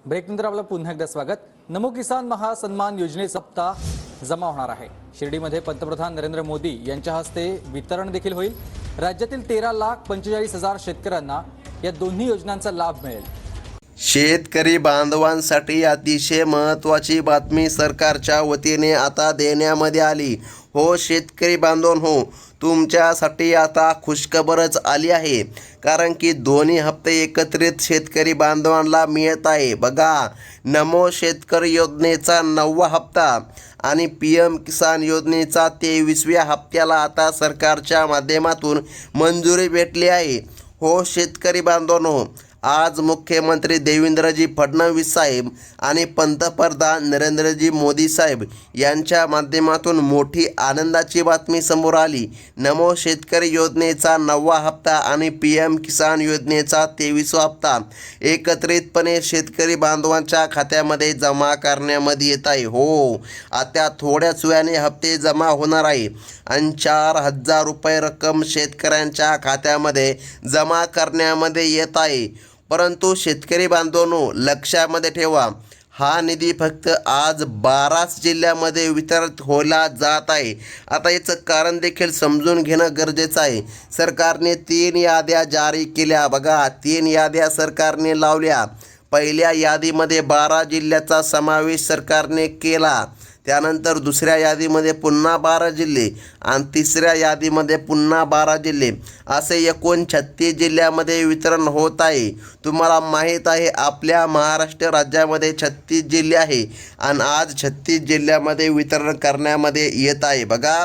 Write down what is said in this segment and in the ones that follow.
ब्रेकनंतर आपलं पुन्हा एकदा स्वागत। नमो किसान महासन्मान योजनेचा हप्ता जमा होणार आहे। शिर्डीमध्ये पंतप्रधान नरेंद्र मोदी यांच्या हस्ते वितरण देखील होईल। राज्यातील 13,45,000 शेतकऱ्यांना या दोन्ही योजनांचा लाभ मिळेल। शेतकरी बांधवांसाठी अतिशय महत्त्वाची बातमी सरकारच्या वतीने आता देण्यामध्ये आली। हो शेतकरी बांधवांनो, तुमच्यासाठी आता खुशखबरच आली आहे, कारण की दोन्ही हप्ते एकत्रित शेतकरी बांधवांना मिळत आहे। बघा, नमो शेतकरी योजनेचा 9वा हप्ता आणि PM किसान योजनेचा 23व्या हप्त्याला आता सरकारच्या माध्यमातून मंजुरी भेटली आहे। हो शेतकरी बांधवांनो, आज मुख्यमंत्री देवेंद्रजी फडणवीस साहेब आणि पंतप्रधान नरेंद्रजी मोदी साहेब यांच्या माध्यमातून मोठी आनंदाची बातमी समोर आली। नमो शेतकरी योजनेचा 9वा हप्ता आणि PM किसान योजनेचा 23वा हप्ता एकत्रितपणे शेतकरी बांधवांच्या खात्यामध्ये जमा करण्यामध्ये येत आहे। हो, आता थोड्याच वेळाने हप्ते जमा होणार आहे आणि 4,000 रुपये रक्कम शेतकऱ्यांच्या खात्यामध्ये जमा करण्यामध्ये येत आहे। परंतु शेतकरी बांधवांनो, लक्षामध्ये ठेवा, हा निधी फक्त आज 12 जिल्ह्यामध्ये वितरित होला जात आहे। आता याचं कारण देखील समजून घेणं गरजेचं आहे। सरकारने 3 याद्या जारी केल्या। बघा, 3 याद्या सरकारने लावल्या। पहिल्या यादीमध्ये 12 जिल्ह्याचा समावेश सरकारने केला, त्यानंतर दुसऱ्या यादीमध्ये पुन्हा 12 जिल्हे आणि तिसऱ्या यादीमध्ये पुन्हा 12 जिल्हे, असे एकूण 36 जिल्ह्यामध्ये वितरण होत आहे। तुम्हाला माहीत आहे, आपल्या महाराष्ट्र राज्यामध्ये 36 जिल्हे आहे आणि आज 36 जिल्ह्यामध्ये वितरण करण्यामध्ये येत आहे। बघा,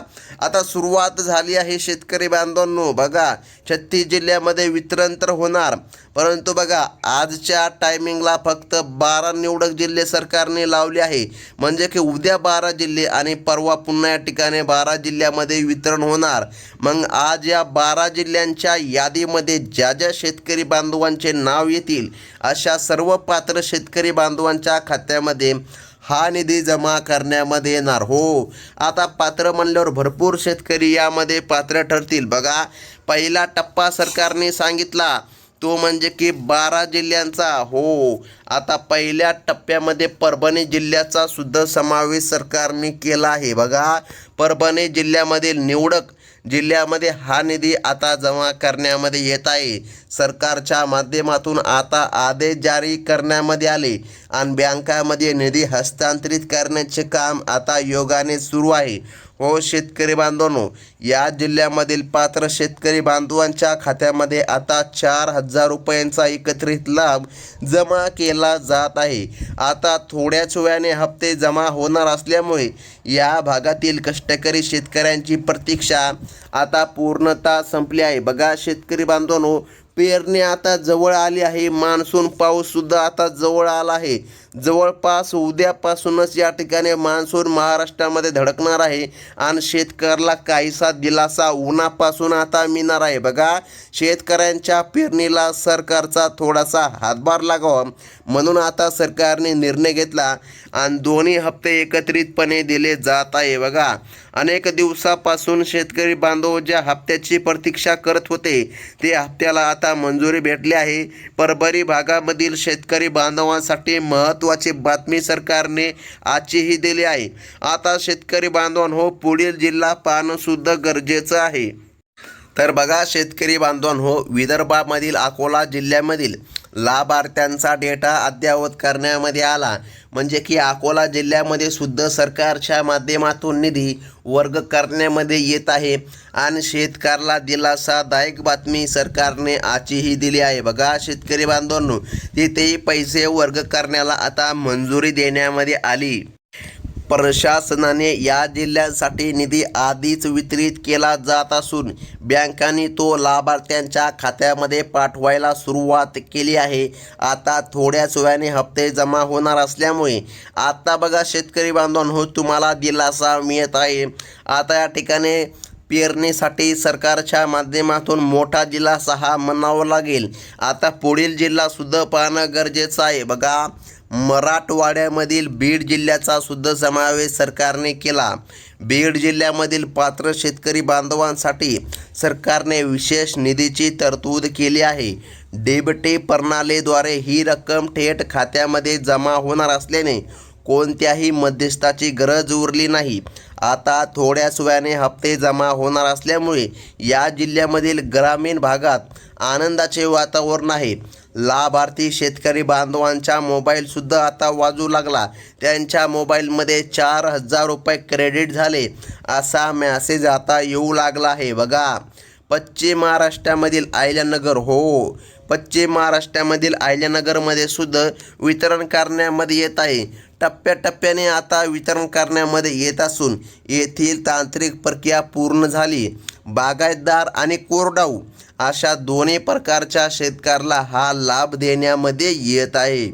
आता सुरुवात झाली आहे शेतकरी बांधवांनो। बघा, 36 जिल्ह्यामध्ये वितरण तर होणार, परंतु बघा, आजच्या टायमिंगला फक्त 12 निवडक जिल्हे सरकारने लावले आहे। म्हणजे की उद्या 12 जिल्हे आणि परवा पुन्हा या ठिकाणी 12 जिल्ह्यामध्ये वितरण होणार। मग आज या 12 जिल्ह्यांच्या यादीमध्ये ज्या ज्या शेतकरी बांधवांचे नाव येतील, अशा सर्व पात्र शेतकरी बांधवांच्या खात्यामध्ये हा निधी जमा करण्यामध्ये येणार। हो, आता पात्र म्हणल्यावर भरपूर शेतकरी यामध्ये पात्र ठरतील। बघा, पहिला टप्पा सरकारने सांगितला तो म्हणजे की 12 जिल्ह्यांचा। हो, आता पहिल्या टप्प्यामध्ये परभणी जिल्ह्याचा सुद्धा समावेश सरकारने केला आहे। बघा, परभणी जिल्ह्यामधील निवडक जिल्ह्यामध्ये हा निधी आता जमा करण्यामध्ये येत आहे। सरकारच्या माध्यमातून आता आदेश जारी करण्यामध्ये आले आणि बँकांमध्ये निधी हस्तांतरित करण्याचे काम आता योगाने सुरू आहे। हो शेतकरी बांधवांनो, या जिल्ह्यामधील पात्र शेतकरी बांधवांच्या खात्यामध्ये आता 4,000 रुपयांचा एकत्रित लाभ जमा केला जात आहे। आता थोड्याच वेळाने हप्ते जमा होणार असल्यामुळे या भागातील कष्टकरी शेतकऱ्यांची प्रतीक्षा आता पूर्णतः संपली आहे। बघा शेतकरी बांधवांनो, पेरणी आता जवळ आली आहे। मान्सून पाऊस सुद्धा आता जवळ आला आहे। जवळपास उद्यापासूनच या ठिकाणी मान्सून महाराष्ट्रामध्ये धडकणार आहे आणि शेतकऱ्याला काहीसा दिलासा उन्हापासून आता मिळणार आहे। बघा, शेतकऱ्यांच्या पेरणीला सरकारचा थोडासा हातभार लागावा म्हणून आता सरकारने निर्णय घेतला आणि दोन्ही हप्ते एकत्रितपणे दिले जात आहे। बघा, अनेक दिवसापासून शेतकरी बांधव ज्या हप्त्याची प्रतीक्षा करत होते, ते हप्त्याला आता मंजुरी भेटली आहे। परभणी भागामधील शेतकरी बांधवांसाठी महत्त्वाची बातमी सरकारने आजचीही दिली आहे। आता शेतकरी बांधवांनो, पुढील जिल्हा पाहणं सुद्धा गरजेचं आहे। तर बघा शेतकरी बांधवांनो, विदर्भामधील अकोला जिल्ह्यामधील लाभार्थ्यांचा डेटा अद्ययावत करण्यामध्ये आला। म्हणजे की अकोला जिल्ह्यामध्ये सुद्धा सरकारच्या माध्यमातून निधी वर्ग करण्यामध्ये येत आहे आणि शेतकऱ्याला दिलासादायक बातमी सरकारने आजही दिली आहे। बघा शेतकरी बांधवांनो, तिथेही पैसे वर्ग करण्याला आता मंजुरी देण्यामध्ये आली। प्रशासनाने या जिल्ह्यांसाठी निधी आधीच वितरित केला जात असून बँकांनी तो लाभार्थ्यांच्या खात्यामध्ये पाठवायला सुरुवात केली आहे। आता थोड्याच वेळाने हप्ते जमा होणार असल्यामुळे आता बघा शेतकरी बांधवांनो, तुम्हाला दिलासा मिळत आहे। आता या ठिकाणी पेरणीसाठी सरकारच्या माध्यमातून मोठा दिलासा हा म्हणावा लागेल। आता पुढील जिल्हा सुद्धा पाहणं गरजेचं आहे। बघा, मराठवाड्यामधील बीड जिल्ह्याचा सुद्धा समावेश सरकारने केला। बीड जिल्ह्यामधील पात्र शेतकरी बांधवांसाठी सरकारने विशेष निधीची तरतूद केली आहे। डेबिटी प्रणालीद्वारे ही रक्कम थेट खात्यामध्ये जमा होणार असल्याने कोणत्याही मध्यस्थाची गरज उरली नाही. आता थोड्याच वेळाने हप्ते जमा होणार असल्यामुळे या जिल्ह्यामधील ग्रामीण भागात आनंदाचे वातावरण आहे. लाभार्थी शेतकरी बांधवांचा मोबाईलसुद्धा आता वाजू लागला. त्यांच्या मोबाईलमध्ये 4,000 रुपये क्रेडिट झाले असा मेसेज आता येऊ लागला आहे. बघा, पश्चिम महाराष्ट्रामधील अहिल्यानगर, हो पश्चिम महाराष्ट्रामधील अहिल्यानगरमध्ये सुद्धा वितरण करण्यामध्ये येत आहे. टप्प्याटप्प्याने आता वितरण करण्यामध्ये येत असून येथील तांत्रिक प्रक्रिया पूर्ण झाली. बागायतदार आणि कोरडाऊ अशा दोन्ही प्रकारच्या शेतकऱ्याला हा लाभ देण्यामध्ये येत आहे.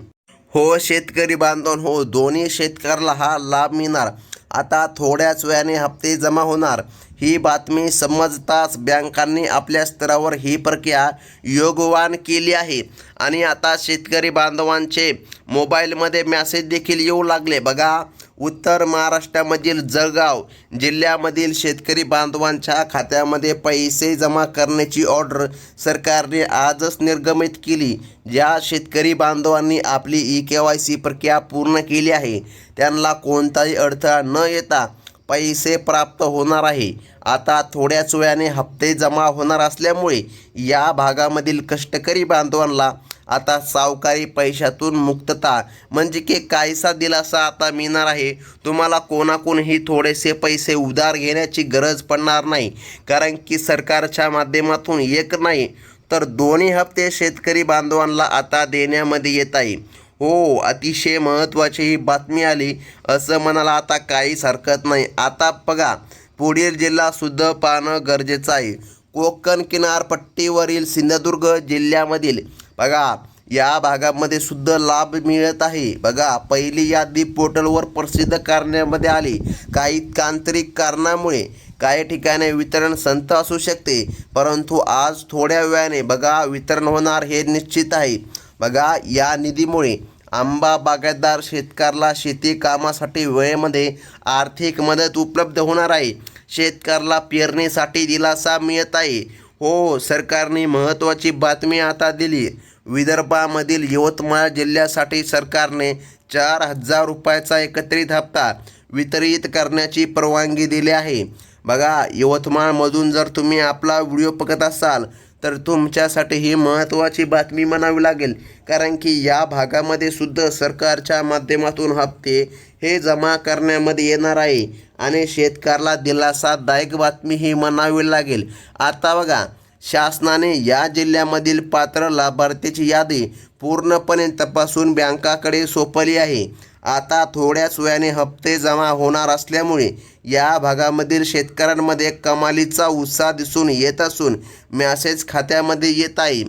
हो शेतकरी बांधव हो, दोन्ही शेतकऱ्याला हा लाभ मिळणार. आता थोड्याच वेळाने हप्ते जमा होणार. ही बातमी समजताच बँकांनी आपल्या स्तरावर ही प्रक्रिया योगवान केली आहे आणि आता शेतकरी बांधवांचे मोबाईलमध्ये मेसेज देखील येऊ लागले. बघा, उत्तर महाराष्ट्रामधील जळगाव जिल्ह्यामधील शेतकरी बांधवांच्या खात्यामध्ये पैसे जमा करण्याची ऑर्डर सरकारने आजच निर्गमित केली. ज्या शेतकरी बांधवांनी आपली EKYC प्रक्रिया पूर्ण केली आहे त्यांना कोणताही अडथळा न येता पैसे प्राप्त होणार आहे. आता थोड्याच वेळाने हप्ते जमा होणार असल्यामुळे या भागामधील कष्टकरी बांधवांना आता सावकारी पैशातून मुक्तता म्हणजे की काहीसा दिलासा आता मिळणार आहे. तुम्हाला कोणाकोणही थोडेसे पैसे उधार घेण्याची गरज पडणार नाही, कारण की सरकारच्या माध्यमातून एक नाही तर दोन्ही हप्ते शेतकरी बांधवांना आता देण्यामध्ये येत आहे. हो, अतिशय महत्त्वाची ही बातमी आली असं म्हणायला आता काहीच हरकत नाही. आता बघा, पुढील जिल्हासुद्धा पाहणं गरजेचं आहे. कोकण किनारपट्टीवरील सिंधुदुर्ग जिल्ह्यामधील बघा या भागामध्ये सुद्धा लाभ मिळत आहे. बघा, पहिली यादी पोर्टलवर प्रसिद्ध करण्यामध्ये आली. काही तांत्रिक कारणामुळे काही ठिकाणी वितरण संथ असू शकते, परंतु आज थोड्या वेळाने बघा वितरण होणार हे निश्चित आहे. बघा, या निधीमुळे आंबा बागायतदार शेतकऱ्याला शेती कामासाठी वेळेमध्ये आर्थिक मदत उपलब्ध होणार आहे. शेतकऱ्याला पेरणीसाठी दिलासा मिळत आहे. हो, सरकारने महत्त्वाची बातमी आता दिली. विदर्भामधील यवतमाळ जिल्ह्यासाठी सरकारने 4,000 रुपयाचा एकत्रित हप्ता वितरित करण्याची परवानगी दिली आहे. बघा, यवतमाळमधून जर तुम्ही आपला व्हिडिओ बघत असाल तर तुमच्यासाठी ही महत्त्वाची बातमी म्हणावी लागेल, कारण की या भागामध्ये सुद्धा सरकारच्या माध्यमातून हप्ते हे जमा करण्यामध्ये येणार आहे आणि शेतकऱ्याला दिलासादायक बातमी ही म्हणावी लागेल. आता बघा, शासनाने या जिल्ह्यामधील पात्र लाभार्थीची यादी पूर्णपणे तपासून बँकाकडे सोपवली आहे. आता थोड्याच वेळाने हप्ते जमा होणार असल्यामुळे या भागामधील शेतकऱ्यांमध्ये कमालीचा उत्साह दिसून येत असून मेसेज खात्यामध्ये येत आहे.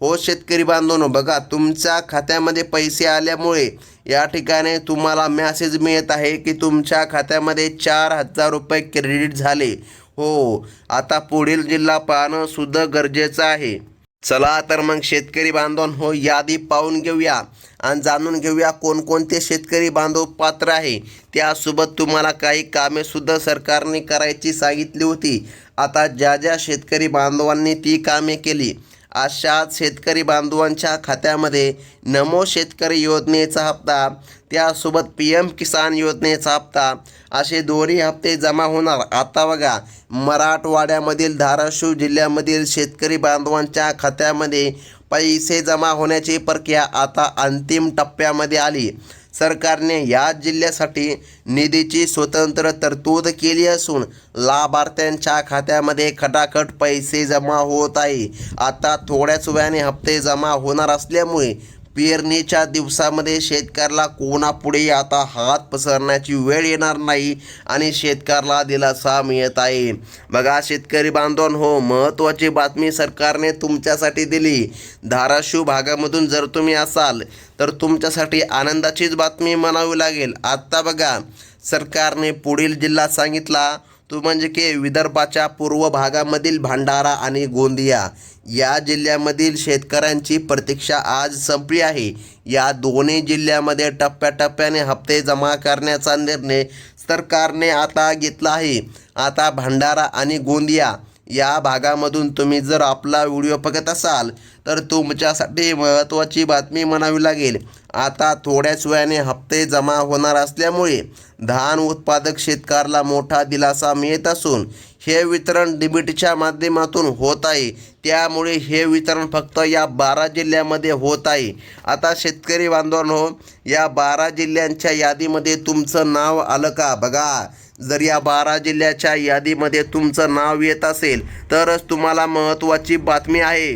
हो शेतकरी बांधवांनो, बघा तुमच्या खात्यामध्ये पैसे आल्यामुळे या ठिकाणी तुम्हाला मेसेज मिळत आहे की तुमच्या खात्यामध्ये 4,000 रुपये क्रेडिट झाले. हो, आता पुढील जिल्हा पाहणं सुद्धा गरजेचं आहे. चला तर मग शेतकरी बांधवांनो, यादी पाहून घेऊया आणि जाणून घेऊया कोणकोणते शेतकरी बांधव पात्र आहे. त्यासोबत तुम्हाला काही कामे सुद्धा सरकारने करायची सांगितली होती. आता ज्या ज्या शेतकरी बांधवांनी ती कामे केली अशाच शेतकरी बांधवांच्या खात्यामध्ये नमो शेतकरी योजनेचा हप्ता, त्यासोबत PM किसान योजनेचा हप्ता असे दोन्ही हप्ते जमा होणार. आता बघा, मराठवाड्यामधील धाराशिव जिल्ह्यामधील शेतकरी बांधवांच्या खात्यामध्ये पैसे जमा होण्याची प्रक्रिया आता अंतिम टप्प्यामध्ये आली. सरकारने या जिल्ह्यासाठी निधीची स्वतंत्र तरतूद केली असून लाभार्थ्यांच्या खात्यामध्ये खटाखट पैसे जमा होत आहे. आता थोड्याच वेळाने हप्ते जमा होणार असल्यामुळे पेरणीच्या दिवसामध्ये शेतकऱ्याला कोणापुढे आता हात पसरण्याची वेळ येणार नाही आणि शेतकऱ्याला दिलासा मिळत आहे. बघा शेतकरी बांधवांनो, महत्त्वाची बातमी सरकारने तुमच्यासाठी दिली. धाराशिव भागामधून जर तुम्ही असाल तर तुमच्यासाठी आनंदाचीच बातमी म्हणावी लागेल. आता बघा, सरकारने पुढील जिल्हा सांगितला तो म्हणजे की विदर्भाच्या पूर्व भागामधील भंडारा आणि गोंदिया या जिल्ह्यामधील शेतकऱ्यांची प्रतीक्षा आज संपली आहे. या दोन्ही जिल्ह्यामध्ये टप्प्याटप्प्याने हप्ते जमा करण्याचा निर्णय सरकारने आता घेतला आहे. आता भंडारा आणि गोंदिया या भागामधून तुम्ही जर आपला व्हिडिओ बघत असाल तर तुमच्यासाठी महत्त्वाची बातमी म्हणावी लागेल. आता थोड्याच वेळाने हप्ते जमा होणार असल्यामुळे धान उत्पादक शेतकऱ्याला मोठा दिलासा मिळत असून हे वितरण डीबीटीच्या माध्यमातून होत आहे. त्यामुळे हे वितरण फक्त या 12 जिल्ह्यामध्ये होत आहे. आता शेतकरी बांधवांनो, या 12 जिल्ह्यांच्या यादीमध्ये तुमचं नाव आलं का बघा. जर या 12 जिल्ह्याच्या यादीमध्ये तुमचं नाव येत असेल तरच तुम्हाला महत्त्वाची बातमी आहे.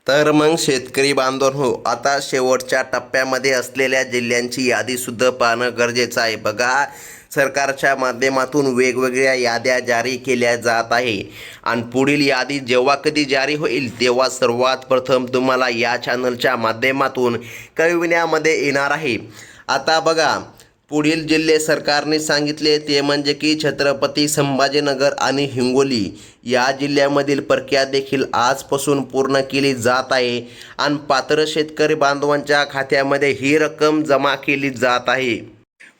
तर मग शेतकरी बांधवांनो, आता शेवटच्या टप्प्यामध्ये असलेल्या जिल्ह्यांची यादीसुद्धा पाहणं गरजेचं आहे. बघा, सरकारच्या माध्यमातून वेगवेगळ्या याद्या जारी केल्या जात आहे आणि पुढील यादी जेव्हा कधी जारी होईल तेव्हा सर्वात प्रथम तुम्हाला या चॅनलच्या माध्यमातून कळविण्यामध्ये येणार आहे. आता बघा, पुढील जिल्हे सरकारने सांगितले ते म्हणजे की छत्रपती संभाजीनगर आणि हिंगोली या जिल्ह्यामधील प्रक्रिया देखील आजपासून पूर्ण केली जात आहे आणि पात्र शेतकरी बांधवांच्या खात्यामध्ये ही रक्कम जमा केली जात आहे.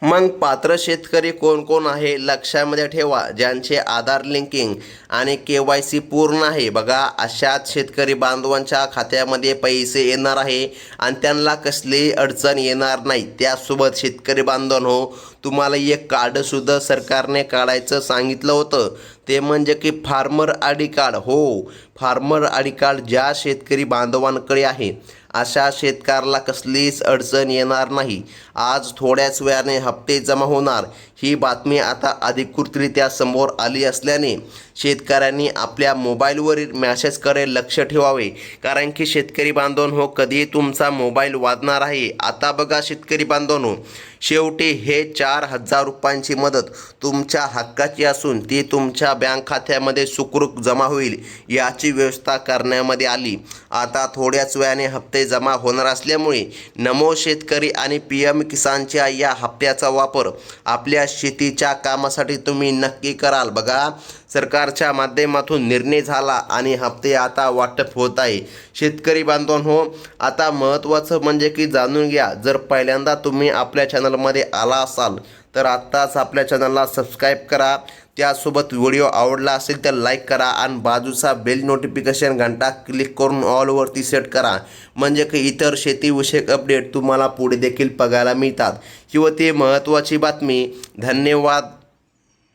मग पात्र शेतकरी कोण कोण आहे लक्षामध्ये ठेवा. ज्यांचे आधार लिंकिंग आणि KYC पूर्ण आहे बघा, अशाच शेतकरी बांधवांच्या खात्यामध्ये पैसे येणार आहे आणि त्यांना कसलीही अडचण येणार नाही. त्यासोबत शेतकरी बांधवांनो, तुम्हाला एक कार्डसुद्धा सरकारने काढायचं सांगितलं होतं, ते म्हणजे की फार्मर आय.डी. कार्ड. हो, फार्मर आय.डी. कार्ड ज्या शेतकरी बांधवांकडे आहे अशा शेतकऱ्याला कसलीच अडचण येणार नाही. आज थोड्याच वेळाने हप्ते जमा होणार ही बातमी आता अधिकृतरित्या समोर आली असल्याने शेतकऱ्यांनी आपल्या मोबाईलवरील मेसेजकडे लक्ष ठेवावे. कारण की शेतकरी बांधवांनो, कधी तुमचा मोबाईल वाजणार आहे. आता बघा शेतकरी बांधवांनो, शेवटी हे 4,000 रुपयांची मदत तुमच्या हक्काची असून ती तुमच्या बँक खात्यामध्ये सुखरूप जमा होईल याची व्यवस्था करण्यामध्ये आली. आता थोड्याच वेळाने हप्ते जमा होणार असल्यामुळे नमो शेतकरी आणि PM किसानच्या या हप्त्याचा वापर आपल्या शेतीच्या कामासाठी तुम्ही नक्की कराल. बघा, सरकारच्या माध्यमातून निर्णय झाला आणि हप्ते आता वाटप होत आहे. शेतकरी बांधवांनो, आता महत्त्वाचं म्हणजे की जाणून घ्या, जर पहिल्यांदा तुम्ही आपल्या चॅनलमध्ये आला असाल तर आत्ताच आपल्या चॅनलला सबस्क्राईब करा. त्यासोबत व्हिडिओ आवडला असेल तर लाईक करा आणि बाजूचा बेल नोटिफिकेशन घंटा क्लिक करून ऑलवरती सेट करा, म्हणजे की इतर शेतीविषयक अपडेट तुम्हाला पुढे देखील बघायला मिळतात. ही होती महत्त्वाची बातमी. धन्यवाद.